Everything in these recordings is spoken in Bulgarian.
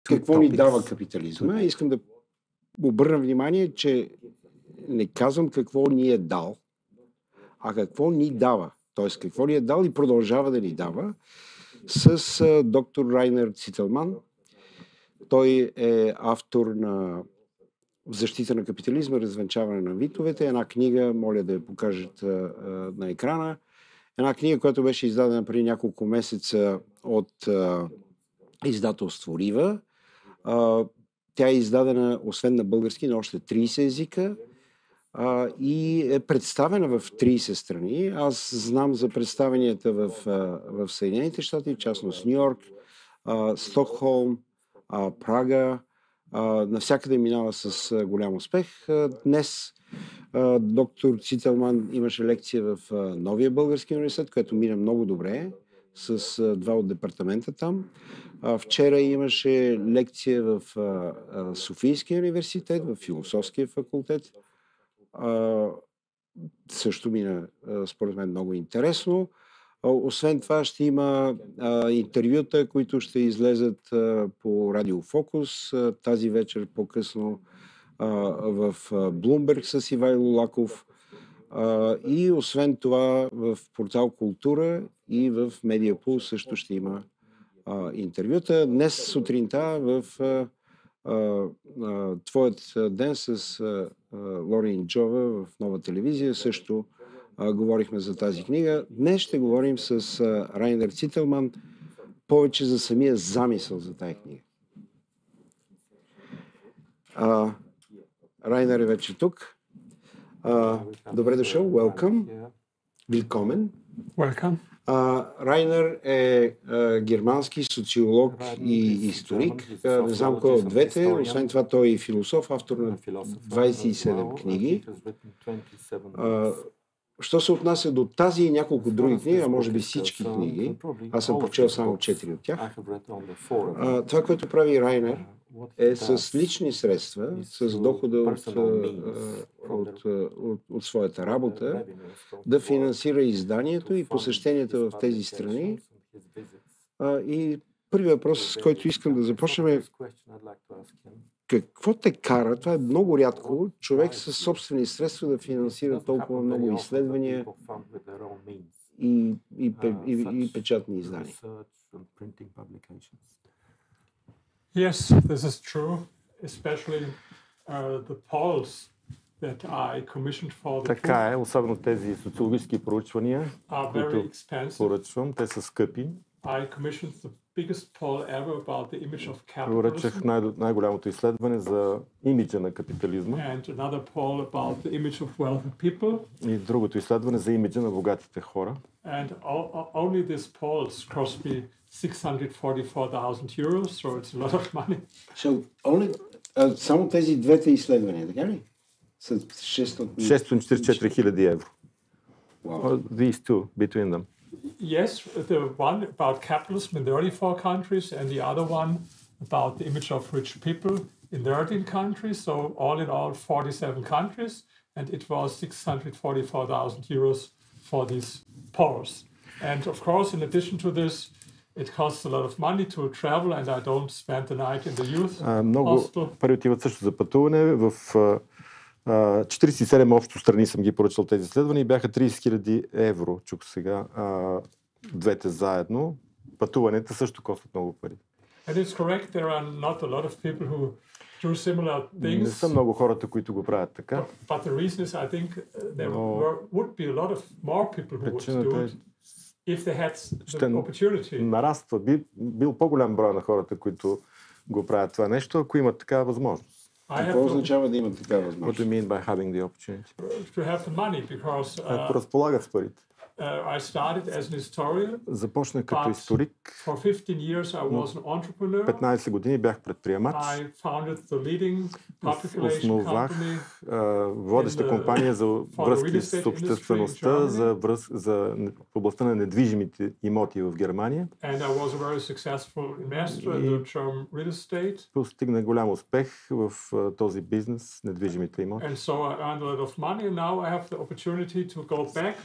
какво ни дава капитализма. Искам да обърна внимание, че не казвам какво ни е дал, а какво ни дава. Т.е. какво ни е дал и продължава да ни дава с доктор Райнер Цителман. Той е автор на В защита на капитализма, развенчаване на митовете. Една книга, моля да я покажат на екрана. Една книга, която беше издадена преди няколко месеца от издателство Рива. Тя е издадена освен на български на още 30 езика и е представена в 30 страни. Аз знам за представенията в Съединените щати, в частност Нью-Йорк, Стокхолм, Прага. Навсякъде минава с голям успех. Днес доктор Цителман имаше лекция в Новия български университет, което мина много добре, с два от департамента там. Вчера имаше лекция в Софийския университет, в Философския факултет. Също мина, според мен, много интересно. Освен това ще има интервюта, които ще излезат по Радио Фокус тази вечер по-късно в Блумберг с Ивайло Лаков. И освен това в портал Култура и в Медиапул също ще има интервюта. Днес сутринта в Твоят ден с Лорин Джова в Нова телевизия също говорихме за тази книга. Днес ще говорим с Райнер Цителман повече за самия замисъл за тази книга. Райнер е вече тук. Добре дошъл, welcome. Willkommen. Welcome. Райнер е германски социолог и историк. Не знам кой от двете. Освен това той е философ, автор на 27 книги. Що се отнася до тази и няколко други книги, а може би всички книги, аз съм прочел само 4 от тях. Това, което прави Райнер, е с лични средства, с дохода от своята работа, да финансира изданието и посещенията в тези страни. И първият въпрос, с който искам да започнем е: какво те кара, това е много рядко, човек със собствени средства да финансира толкова много изследвания и печатни издания? Yes, this is true, especially the polls that I commissioned for the Така е, особено тези социологически проучвания, които поръчвам, те са скъпи. I commissioned the biggest poll ever about the image of capitalism. Поръчах най-голямото изследване за имиджа на капитализма. And another poll about the image of wealthy people. И другото изследване за имиджа на богатите хора. And only these polls cost me 644,000 euros, so it's a lot of money. So само тези двете изследвания, така ли? 644,000 евро. Wow. These two, between them. Yes, the one about capitalism in 34 countries and the other one about the image of rich people in 13 countries, so all in all 47 countries, and it was 644,000 euros for these polls. And of course, in addition to this, it costs a lot of money to travel, and I don't spend the night in the youth много пари отиват също за пътуване. В 47 общо страни съм ги поръчал тези изследвания и бяха 30,000 евро. Чук сега двете заедно. Пътуванията също костват много пари. And it's correct, there are not a lot of people who do similar things. Не са много хората, които го правят така. But the reason is, I think there would be a lot of more people who would do it if they had the opportunity. Нараства, бил по-голям брой на хората, които го правят това нещо, ако имат такава възможност. Какво означава да имат такава възможност? What do you mean by having the opportunity? To have the money, because ако разполагат с парите. I started as an historian. Започнах като историк. For 15 years I was an entrepreneur. 15 години бях предприемач. I founded the leading population Основах водеща компания за връзки с обществеността, в областта на недвижимите имоти в Германия. And I was a very successful investor in the German real estate. Постигна голям успех в този бизнес, недвижимите имоти. And so I earned a lot of money, and now I have the opportunity to go back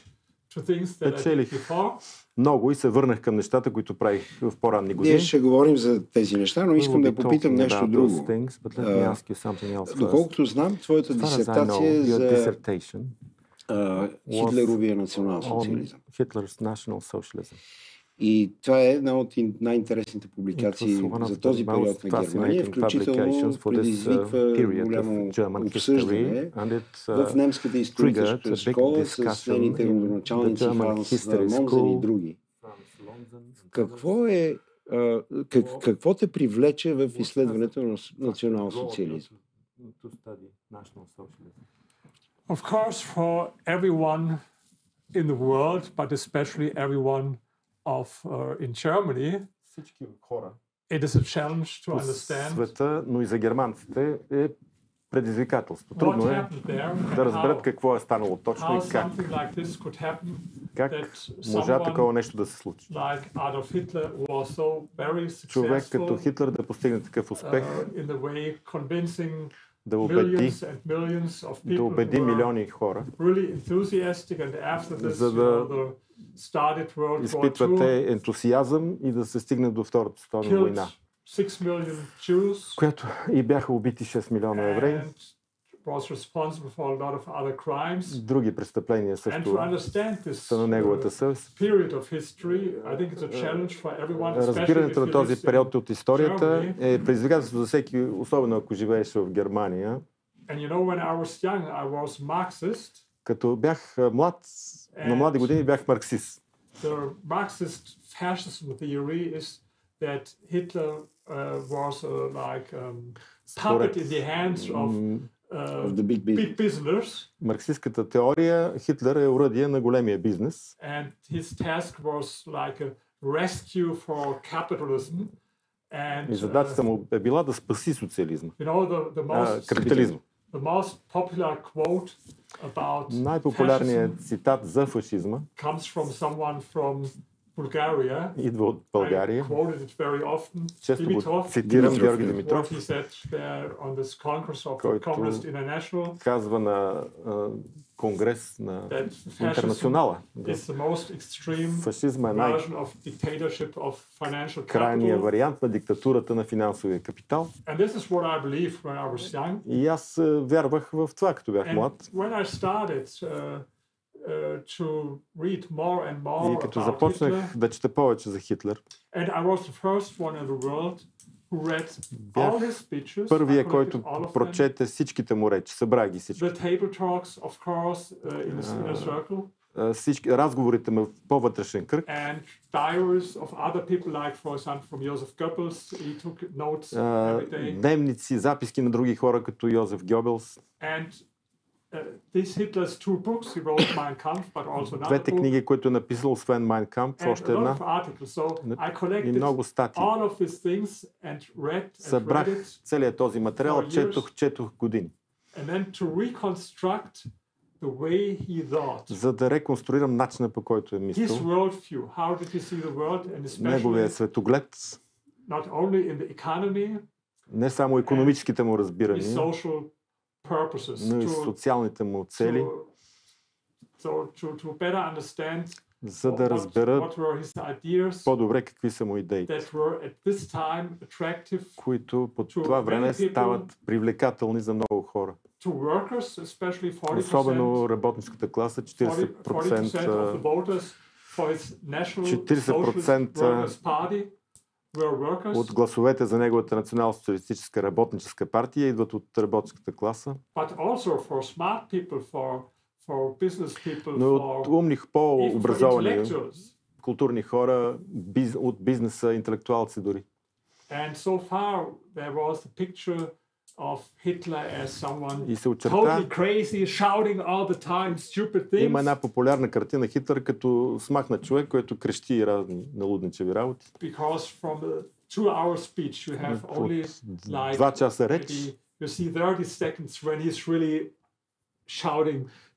Печелих много и се върнах към нещата, които правих в по-ранни години. Ние ще говорим за тези неща, но искам да попитам нещо друго. Доколкото знам, твоята дисертация е за Хитлеровия национал-социализъм. И това е една от най-интересните публикации за този период на Германия, включително предизвиква голямо обсъждане в немската историческа школа с нейните родоначалници Франс Монзен и други. Какво те привлече в изследването на национал-социализма? Of course, for everyone in the world, but especially everyone in Germany, it is a challenge to understand света, но и за германците е предизвикателство. Трудно е да разберат какво е станало точно и как можа такова нещо да се случи. Човек като Хитлер да постигне такъв успех, да убеди милиони хора, за да изпитвате ентусиазъм и да се стигне до Втората световна война, която и бяха убити 6 милиона евреи. Други престъпления също са на неговата съвест. Разбирането на този период от историята е предизвикателство за всеки, особено ако живееш в Германия. Като бях млад, на млади години бях марксист. Puppet in the hands of big business. Марксистската теория, Хитлер е оръдие на големия бизнес. And his task was like a rescue for capitalism. И задачата му е била да спаси социализма. Капитализма. The most popular quote about най-популярният цитат за фашизма comes from someone from Bulgaria. Идва от България. Често го цитирам, Георги Димитров, който казва на Конгрес на Интернационала. Фашизма е най-крайният вариант на диктатурата на финансовия капитал. И аз вярвах в това, като бях млад. И като започнах да чета повече за Хитлер, бях първия, който прочете всичките му речи, събра ги всички. Разговорите му в по-вътрешен кръг, дневници, записки на други хора, като Йозеф Гьобелс. Двете книги, които е написал, освен Mein Kampf, още една, и много статии. Събрах целият този материал, четох години. За да реконструирам начина, по който е мислил, неговия светоглед, не само икономическите му разбирания, но и социалните му цели, за да разберат по-добре какви са му идеите, които по това време стават привлекателни за много хора. Особено работническата класа, 40% от гласовете за неговата национал-социалистическа работническа партия идват от работническата класа. Но от умни, по-образовани, културни хора, от бизнеса, интелектуалци дори. И се очерта, има една популярна картина Хитлер като смахна човек, който крещи разни налудничеви работи. От 2 часа реч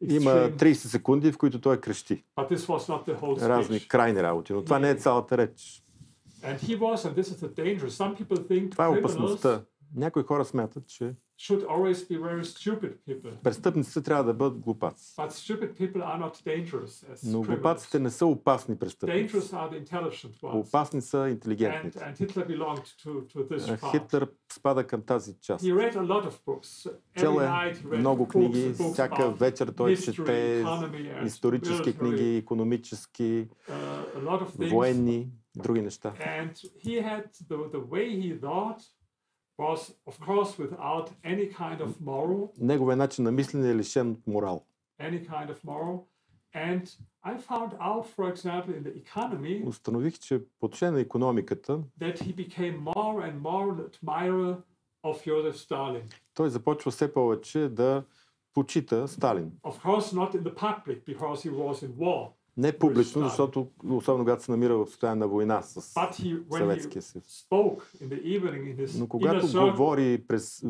има 30 секунди, в които той крещи разни крайни работи, но това не е цялата реч. Това е опасността. Някои хора смятат, че should always be very stupid people. Престъпниците трябва да бъдат глупаци. But stupid people are not dangerous as Но criminals. глупаците не са опасни престъпници. Dangerous are the intelligent ones. Опасни са интелигентните. And Hitler belonged to this part. Хитлер спада към тази част. He read a lot of books. Чел Every е night he read много книги, books всяка вечер той history, чете economy and исторически military, книги, икономически, a lot of things. военни, други неща. And he had the way he thought was, of course, without any kind of moral. Неговият начин на мислене е лишен от морал. Any kind of moral. And I found out, for example, in the economy, Установих, че по отношение на икономиката, that he became more and more an admirer of Joseph Stalin. той започва все повече да почита Сталин. Of course, not in the public, because he was in war. Не публично, защото особено когато се намира в състояние на война с Съветския съюз. Но когато говори през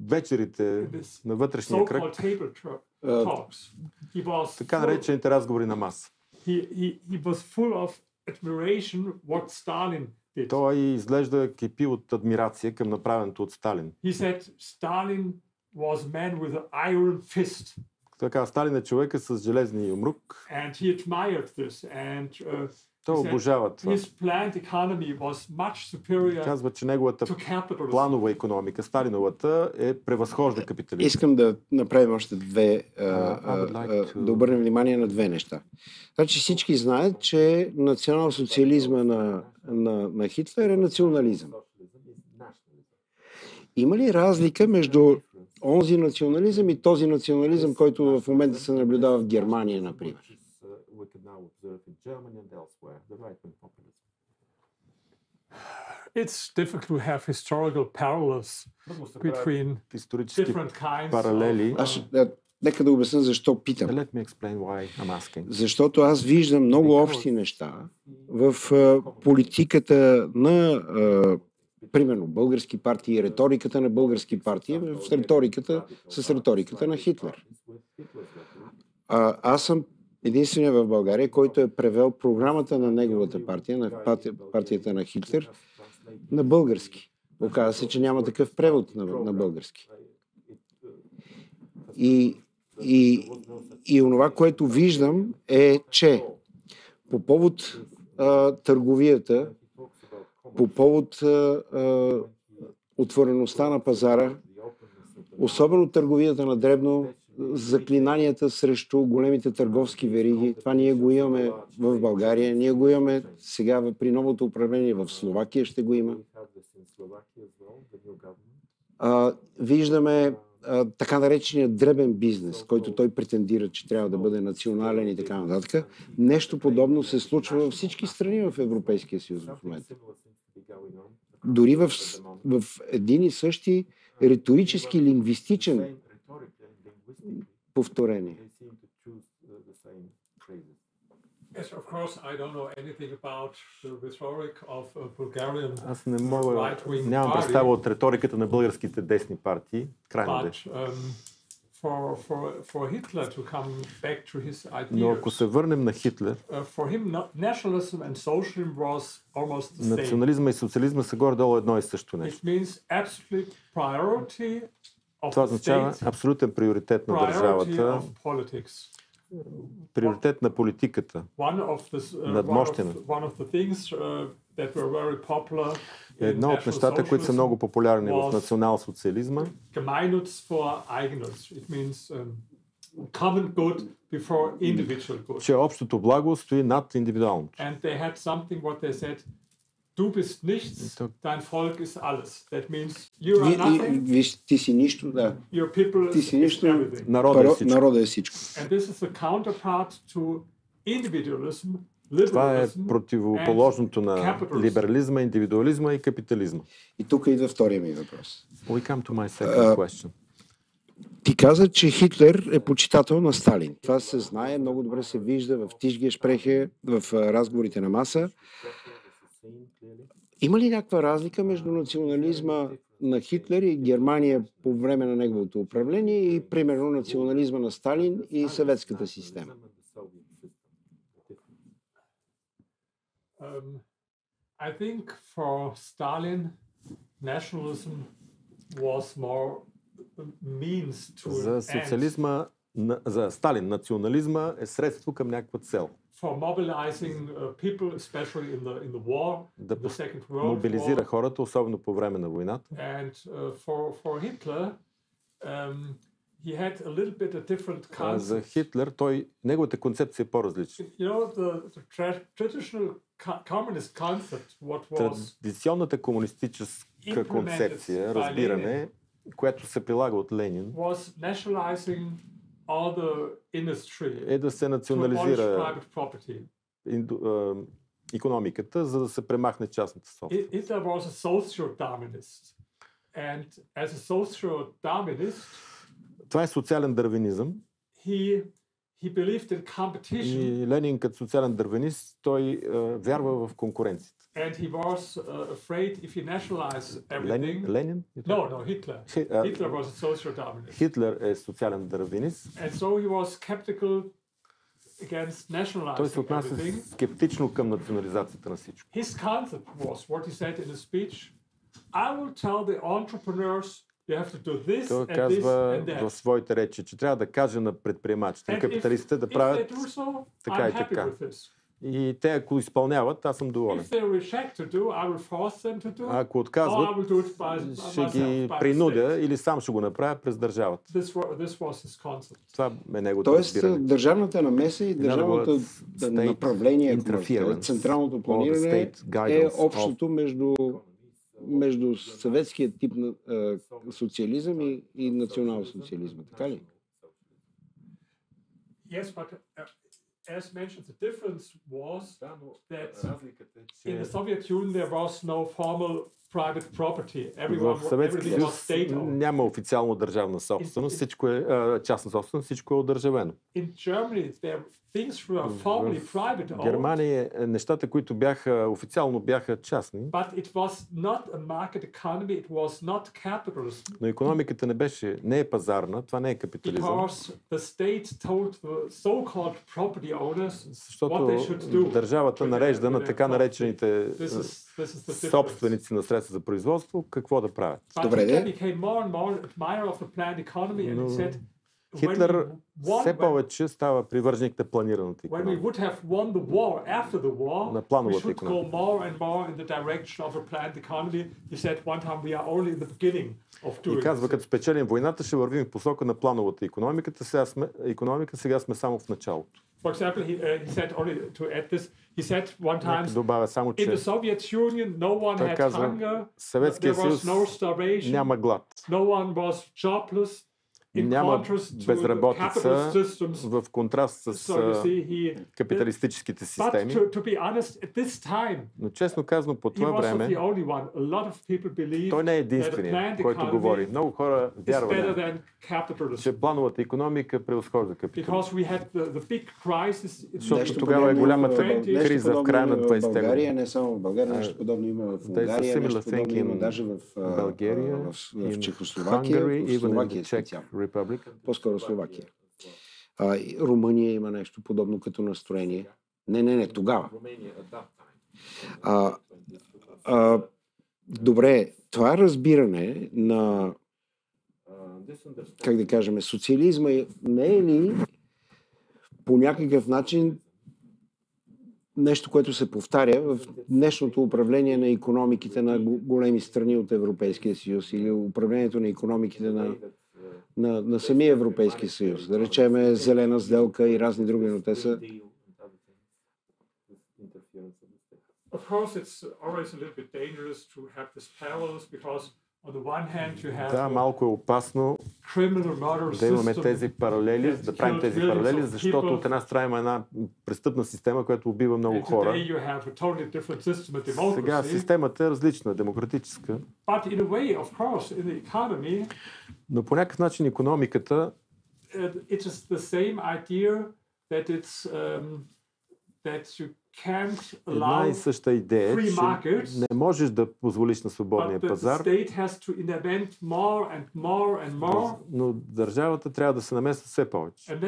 вечерите на вътрешния кръг, така наречените разговори на маса, той изглежда кипи от адмирация към направеното от Сталин. Така, Сталин е човека с железния юмрук. Той обожава това. Казва, че неговата планова икономика, Сталиновата, превъзхожда капитализма. Искам да направим още да обърнем внимание на две неща. Значи всички знаят, че национал-социализма на Хитлер е национализъм. Има ли разлика между онзи национализъм и този национализъм, който в момента се наблюдава в Германия, например? It's difficult to have historical parallels between different kinds паралели. Нека да обясня защо питам. Защото аз виждам много общи неща в политиката на примерно български партии, риториката на български партии, с риториката на Хитлер. Аз съм единствения в България, който е превел програмата на неговата партия, на партията на Хитлер, на български. Оказва се, че няма такъв превод на български. И онова, което виждам е, че по повод търговията, по повод отвореността на пазара, особено търговията на дребно, заклинанията срещу големите търговски вериги. Това ние го имаме в България, ние го имаме сега при новото управление в Словакия, ще го има. Виждаме така наречения дребен бизнес, който той претендира, че трябва да бъде национален и така нататък. Нещо подобно се случва във всички страни в Европейския съюз в момента. Дори в един и същи риторически, лингвистичен повторение. Аз нямам представа от риториката на българските десни партии, крайно десни. Но ако се върнем на Хитлер, национализма и социализма са горе-долу едно и също нещо. Това означава абсолютен приоритет на държавата, приоритет на политиката, надмощена. Едно от нещата, които са много популярни в национал-социализма, че общото благо стои над индивидуалното. Du bist nichts, dein Volk ist alles. That means you are nothing. Ти си нищо, да. Your people ти си нищо, народа е всичко. And this is a counterpart to individualism, това е противоположното на либерализма, индивидуализма и капитализма. И тук идва втория ми въпрос. We come to my second question. Ти каза, че Хитлер е почитател на Сталин. Това се знае, много добре се вижда в Тишгешпрехе, в разговорите на маса. Има ли някаква разлика между национализма на Хитлер и Германия по време на неговото управление и, примерно, национализма на Сталин и съветската система? I think for Stalin, nationalism was more За социализма, за Сталин, национализма е средство към някаква цел. Да мобилизира хората, особено по време на войната. За Хитлер, неговата концепция е по-различна. Традиционната комунистическа концепция, разбиране, която се прилага от Ленин, е да се национализира икономиката, за да се премахне частната собственост. Това е социален дарвинизъм. И Ленин като социален дарвинист, той вярва в конкуренцията. Ленин? No, Hitler. Hitler was a social Darwinist. Хитлер е социален дарвинист. And so he was skeptical against nationalizing. Той се отнася скептично към национализацията на всичко. His concept was what he said in his speech. I will tell the entrepreneurs you have to do this Той and казва this and that. в своите речи, че трябва да каже на предприемачите, на капиталистите да правят така и така. И те, ако изпълняват, аз съм доволен. Ако отказват, ще ги принудя или сам ще го направя през държавата. Това е неговото разбиране. Тоест, държавната намеса и държавното направление, централното планиране е общото между съветския тип на социализъм и национал-социализма. Така ли? Yes, but as mentioned, the difference was that in the Soviet Union there was no formal private property. В Съветския съюз няма официално държавна собственост, всичко е частна собственост, всичко е одържавено. В Германия нещата, които бяха официално бяха частни. Но икономиката не е пазарна, това не е капитализъм. Защото държавата нарежда на така наречените собственици на средства за производство какво да правят. Добре, Хитлер все повече става привърженик на планираната икономика. На плановата икономика. И казва, като спечелим войната, ще вървим в посока на плановата икономика, сега сме само в началото. For example, he said only to add this, he said one time, in the Soviet Union, no one had hunger, there was no starvation, no one was jobless. Няма безработица в контраст с капиталистическите системи. Но честно казано, по това време, той не е единственият, който говори. Много хора вярват, че плановата икономика превъзхожда капитализма. Защото тогава е голямата криза в края на 20-те години. Не само в България, нещо подобно има в Унгария, нещо подобно има даже в Чехословакия, в Словакия специално. По-скоро Словакия. Румъния има нещо подобно като настроение. Не, тогава. Добре, това разбиране на, как да кажем, социализма не е ли по някакъв начин нещо, което се повтаря в днешното управление на икономиките на големи страни от Европейския съюз или управлението на икономиките на самия Европейски съюз. Да речеме зелена сделка и разни други, но те са... Да, малко е опасно да имаме тези паралели, да правим тези паралели, защото от една страна има една престъпна система, която убива много хора. Сега системата е различна, демократическа. Но по някакъв начин икономиката една и съща идея, че не можеш да позволиш на свободния пазар, но държавата трябва да се намества все повече.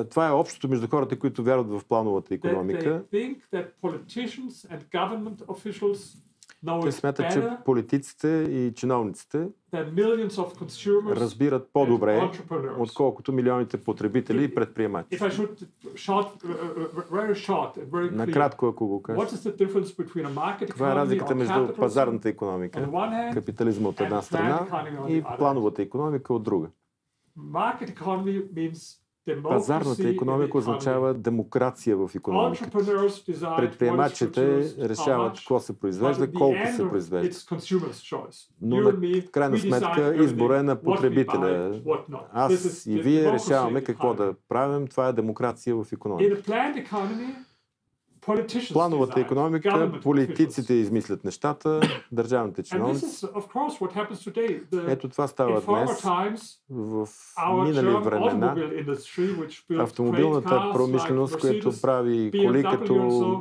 Това е общото между хората, които вярват в плановата икономика. Те смятат, че политиците и чиновниците разбират по-добре, отколкото милионите потребители и предприемачи. Накратко, ако го кажа, каква е разликата между пазарната икономика, капитализма от една страна и плановата икономика от друга? Пазарната икономика означава демокрация в икономиката. Предприемачите решават какво се произвежда, колко се произвежда. Но в крайна сметка избора е на потребителя. Аз и вие решаваме какво да правим. Това е демокрация в икономиката. Плановата икономика, политиците измислят нещата, държавните чиновници. Ето това става днес. В минали времена автомобилната промишленост, която прави коли като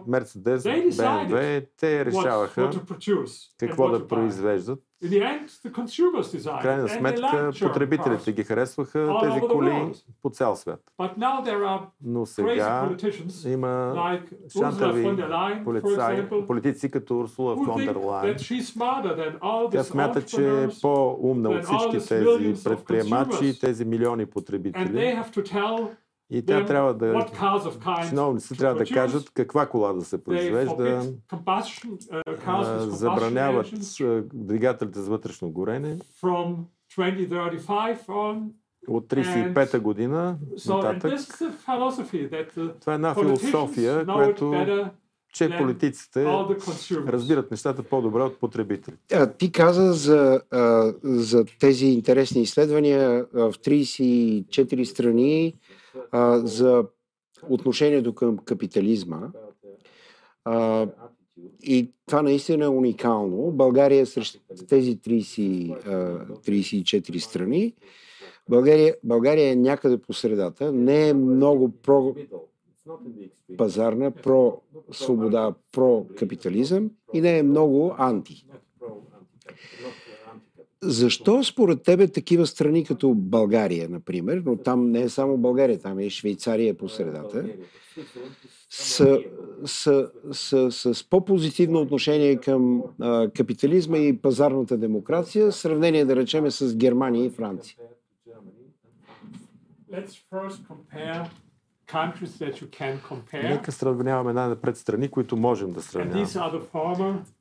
Мерцедес, БМВ, те решаваха какво да произвеждат. В крайна сметка потребителите ги харесваха тези коли по цял свят. Но сега има шантави политици като Урсула фон дер Лайен. Тя смята, че е по-умна от всички тези предприемачи и тези милиони потребители. И тя трябва да, чиновниците трябва да кажат каква кола да се произвежда, забраняват двигателите за вътрешно горене. От 1935 година нататък. Това е една философия, която че политиците разбират нещата по-добре от потребителите. Ти каза за тези интересни изследвания в 34 страни за отношението към капитализма. И това наистина е уникално. България срещу тези 34 страни. България е някъде по средата. Не е много про-пазарна, про-свобода, про-капитализъм и не е много анти. Защо според тебе такива страни като България, например, но там не е само България, там е Швейцария по средата, с по-позитивно отношение към капитализма и пазарната демокрация, в сравнение, да речем, с Германия и Франция? Нека сравняваме най-напред страни, които можем да сравняваме.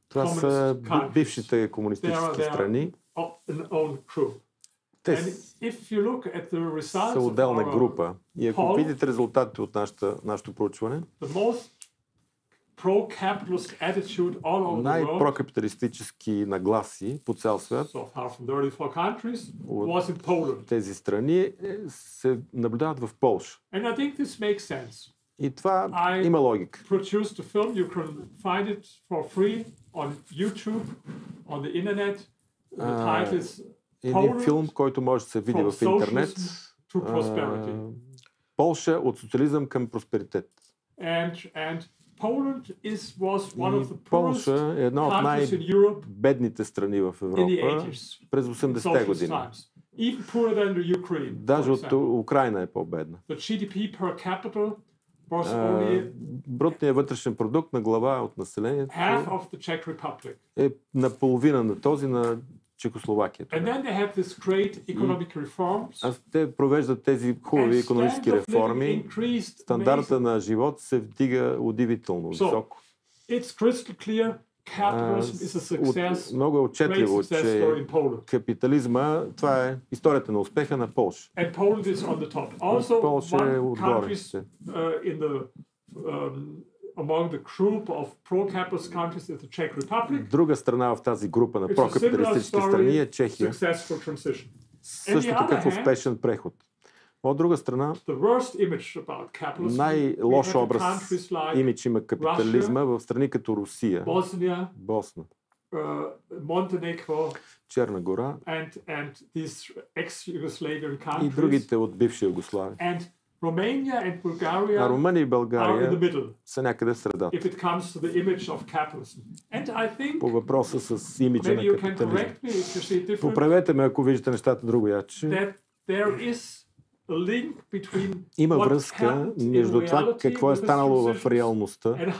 Това са бившите комунистически страни. Те са отделна група. И ако видите резултатите от нашето проучване, най-прокапиталистически нагласи по цял свят от тези страни се наблюдават в Полша. И това има логика. Един филм, който може да се види в интернет. Полша от социализъм към просперитет. Полша е една от най-бедните страни в Европа през 80-те години. Даже от Украйна е по-бедна. Брутният вътрешен продукт на глава от населението е наполовина на този на Чехословакия. Те провеждат тези хубави икономически реформи. Стандарта на живот се вдига удивително високо. Много е отчетливо, че капитализма, това е историята на успеха на Полша. Полша е отгоре. Друга страна в тази група на прокапиталистически страни е Чехия. Също такъв успешен преход. От друга страна, най-лош образ имидж има капитализма в страни като Русия, Босна, Черна гора и другите от бивша Югославия. А Румъния и България са някъде в средата. По въпроса с имиджа на капитализма. Поправете ме, ако виждате нещата другояче. Има връзка между това какво е станало в реалността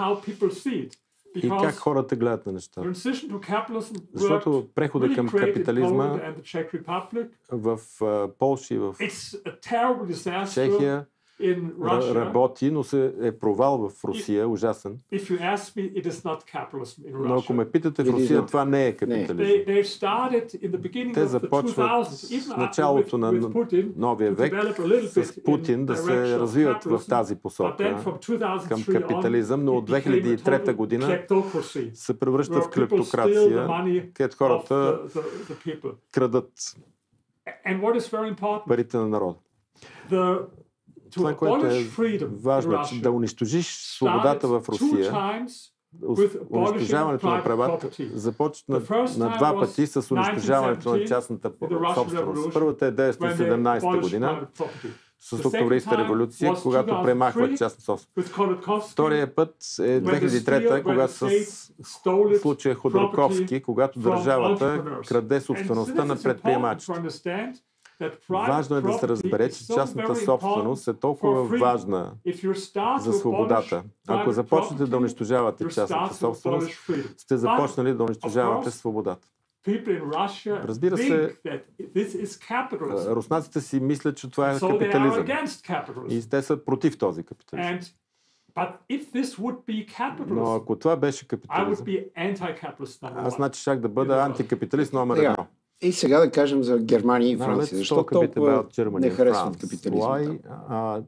и как хората гледат на нещата. Защото прехода към капитализма в Полша и в Чехия работи, но се е провал в Русия, ужасен. Но ако ме питате, в Русия това не е капитализъм. Те започват в началото на новия век с Путин да се развиват в тази посока към капитализъм, но от 2003 година се превръща в клептокрация, където хората крадат парите на народа. Това, което е важно, че да унищожиш свободата в Русия, унищожаването на правата започна на два пъти с унищожаването на частната собственост. Първата е 1917 година с Октомврийската революция, когато премахват частна собственост. Втория път е 2003, когато с случая Ходорковски, когато държавата краде собствеността на предприемачите. Важно е да се разбере, че частната собственост е толкова важна за свободата. Ако започнете да унищожавате частната собственост, сте започнали да унищожавате свободата. Разбира се, руснаците си мислят, че това е капитализъм. И те са против този капитализъм. Но ако това беше капитализъм, аз значи щях да бъда антикапиталист номер едно. И сега да кажем за Германия и Франция. Защо толкова не харесват капитализма? Why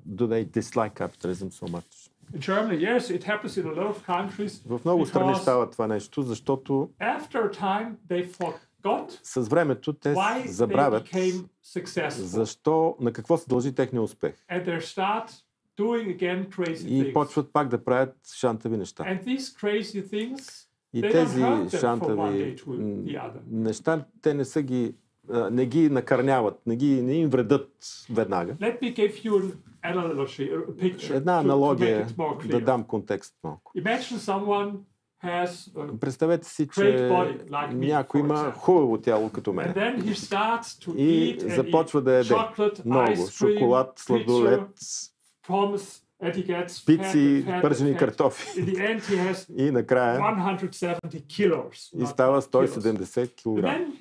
do they dislike capitalism so much? В много страни става това нещо, защото с времето те забравят защо, на какво се дължи техния успех. И почват пак да правят шантави неща. И тези шантави неща, те не ги накърняват, не им вредят веднага. Една аналогия, да дам контекст малко. Представете си, че някой има хубаво тяло като мен и започва да яде много шоколад, сладолед, пици, пържени картофи. И накрая и става 170 кг.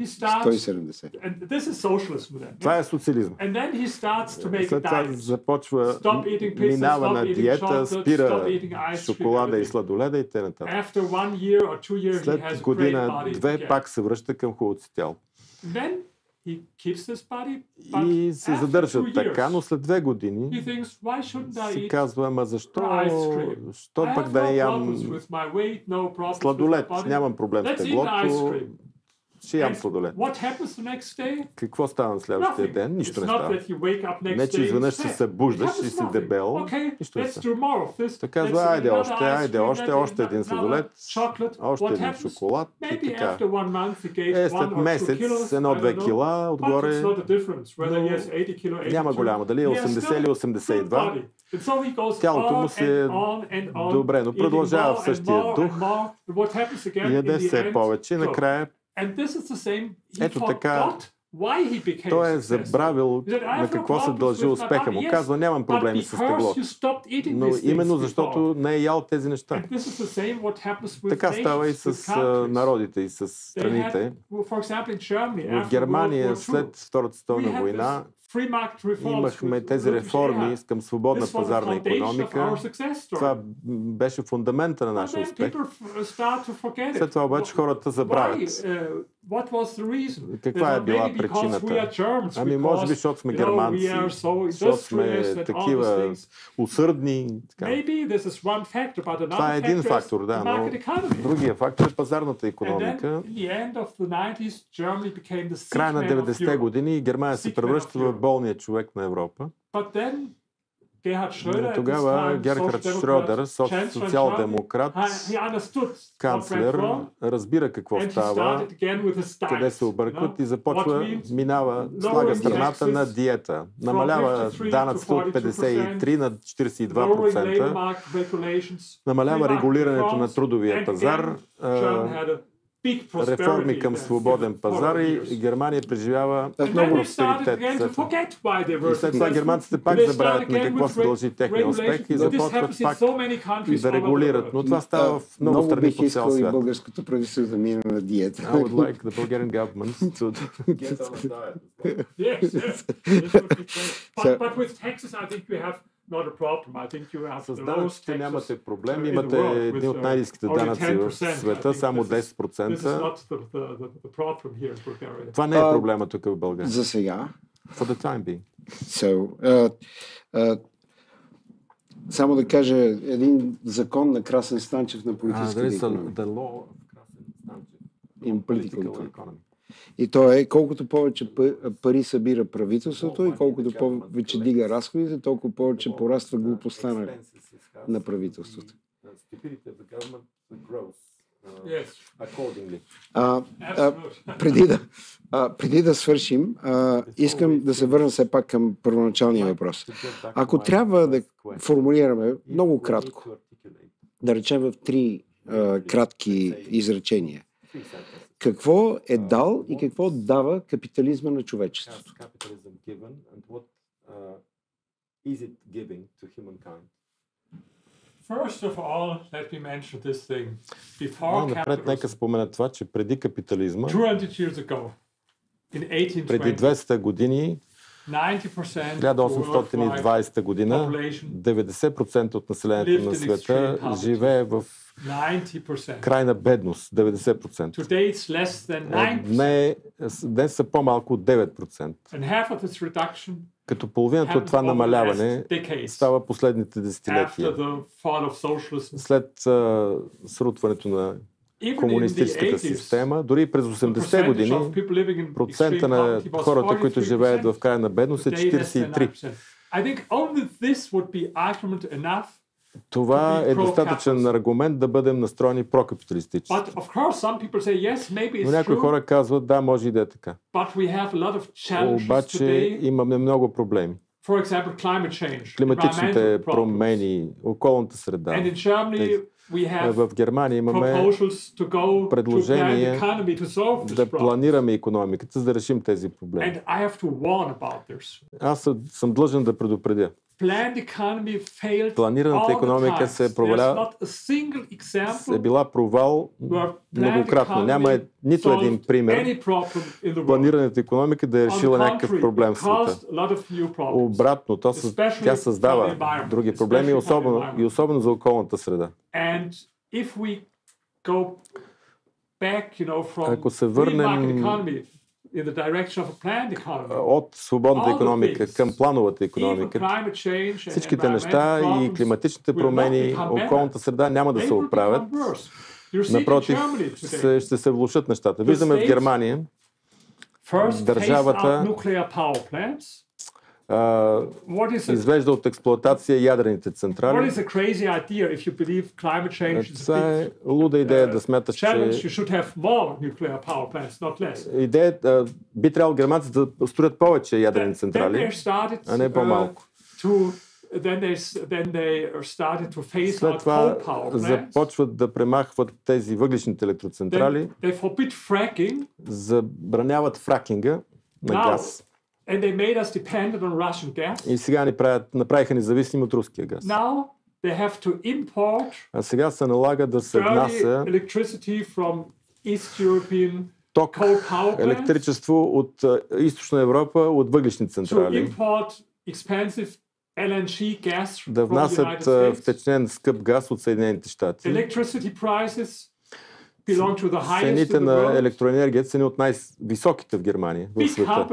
170. Това е социализъм. След това започва, минава на диета, спира шоколада и сладоледа и т.н. След година-две пак се връща към хубавото си тяло. И се задържат така, но след 2 години си казва, ама защо пък да не ям сладолед? Нямам проблем с теглото, ще ям сладолед. Какво става на следващия ден? Нищо не става. Не, че изведнъж се събуждаш и си дебел, нищо не става. Така казва, айде още един сладолед, още един шоколад и така. След месец 1-2 кила отгоре, но няма голямо. Дали е 80 или 82, тялото му се е добре, но продължава в същия дух, яде все повече и накрая ето така, той е забравил на какво се дължи успеха му. Казва, нямам проблеми с теглото. Но именно защото не е ял тези неща. Така става и с народите и с страните. В Германия след Втората световна война имахме тези реформи към свободна пазарна икономика. Това беше фундамента на нашия успех. След това обаче хората забравят. Каква е била причината? Ами може би, защото сме германци, защото сме такива усърдни. Това е един фактор, да, но другия фактор е пазарната икономика. В края на 90-те години Германия се превръща в болния човек на Европа. Тогава Герхард Шрьодер, социал-демократ, канцлер, разбира какво става, къде се объркват и започва, слага страната на диета. Намалява данъците от 53 на 42%, намалява регулирането на трудовия пазар, реформи към свободен пазар и Германия преживява много просперитет. И след това германците пак забравят на какво се дължи техния успех и започват пак да регулират. Но това става в много страни по цял свят. Много бих искал и българското правителство да мине на диета. I would like the Bulgarian government to get on a diet. Yes. But with taxes, I think we have not a problem. I think you have С данъците нямате проблем. Имате едни от най-ниските данъци в света, само 10%. Това не е проблема тук в България. За сега. For the time being. Само да кажа един закон на Красен Станчев на политическата икономика. И то е, колкото повече пари събира правителството и колкото повече дига разходите, толкова повече пораства глупостта на правителството. Преди да свършим, искам да се върна все пак към първоначалния въпрос. Ако трябва да формулираме много кратко, да речем в 3 кратки изречения, какво е дал и какво дава капитализма на човечеството? Напред нека спомена това, че преди капитализма, преди 200 години, 1820 година, 90% от населението на света живее в крайна бедност, 90%. Днес са по-малко от 9%. Като половината от това намаляване става последните десетилетия. След срутването на комунистическата система, дори през 80-те години процента на хората, които живеят в края на бедност е 43%. Това е достатъчен аргумент да бъдем настроени прокапиталистически. Но някои хора казват, да, може и да е така. Обаче имаме много проблеми. Климатичните промени, околната среда. В Германия имаме предложение да планираме икономиката, за да решим тези проблеми. Аз съм длъжен да предупредя. Планираната икономика е била провал многократно. Няма нито един пример планираната икономика да е решила някакъв проблем в света. Обратно, тя създава други проблеми, особено за околната среда. Ако се върнем от свободната икономика към плановата икономика, всичките неща и климатичните промени, околната среда няма да се оправят. Напротив, ще се влошат нещата. Виждаме в Германия държавата извежда от експлоатация ядрените централи. Това е луда идея да смяташ, че би трябвало германците да строят повече ядрени централи, а не по-малко. След това започват да премахват тези въглищните електроцентрали, забраняват фракинга на газ. И сега направиха независими от руския газ. А сега се налага да се внася ток, електричество от Източна Европа, от въглищни централи. Да внасят втечнен скъп газ от Съединените щати. Цените на електроенергията са от най-високите в Германия, в света.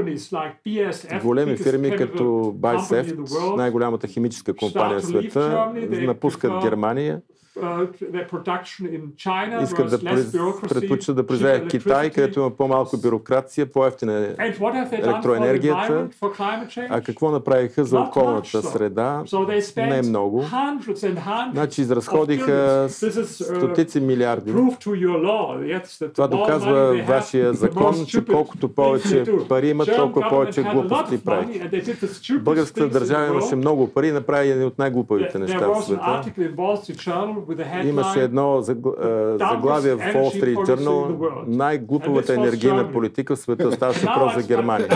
Големи фирми като BASF, най-голямата химическа компания в света, напускат Германия. Искат да предпочитат да произведат Китай, където има по-малко бюрокрация, по-евтина електроенергията. А какво направиха за околната среда? Не много. Значи изразходиха стотици милиарди Това доказва вашия закон, че колкото повече пари имат, толкова повече глупости прави. Българската държава имаше много пари и направи едни от най-глупавите неща в света. Имаше едно заглавие в Wall Street Journal: най-глупавата енергийна политика в света. Ставаше въпрос за Германия.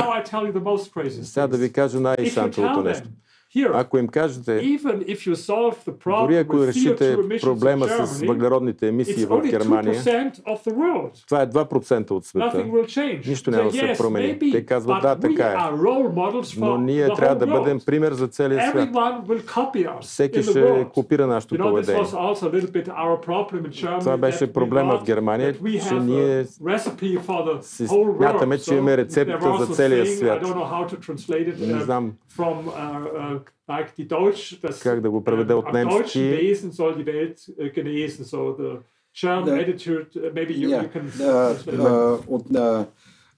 Сега да ви кажа най-шантовото нещо. Ако им кажете, дори ако решите проблема с въглеродните емисии в Германия, това е 2% от света. Нищо няма да се промени. Те казват, да, така е. Но ние трябва да бъдем пример за целия свят. Всеки ще копира нашето поведение. Това беше проблема в Германия, че ние си смятаме, че имаме рецепта за целия свят. Не знам как да го преведе от немски.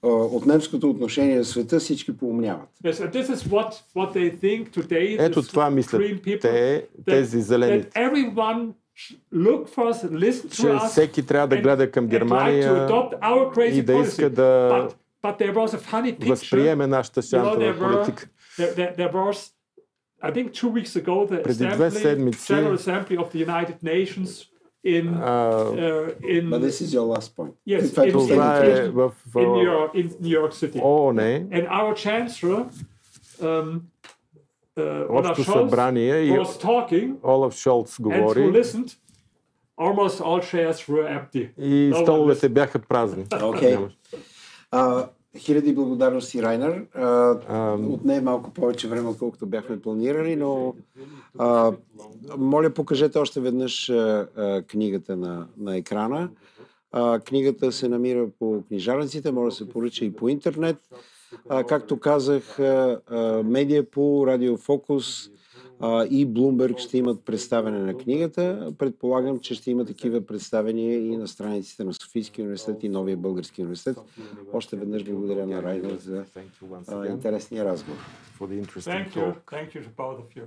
От немското отношение в света всички поумняват. Ето това мислят тези зелени. Че всеки трябва да гледа към Германия и да иска да възприеме нашата шантова политика. Преди 2 седмици But this is your last point. Това е в ООН, Общо събрание, и Олаф Шолц говори и столовете бяха празни. Хиляди благодарности, Райнер. Отне малко повече време, отколкото бяхме планирали, но моля, покажете още веднъж книгата на екрана. Книгата се намира по книжарниците, може да се поръча и по интернет. Както казах, Медиа по Радио Фокус и Блумберг ще имат представяне на книгата. Предполагам, че ще има такива представения и на страниците на Софийския университет и Новия български университет. Още веднъж благодаря на Райнер за интересния разговор. Thank you to both of you.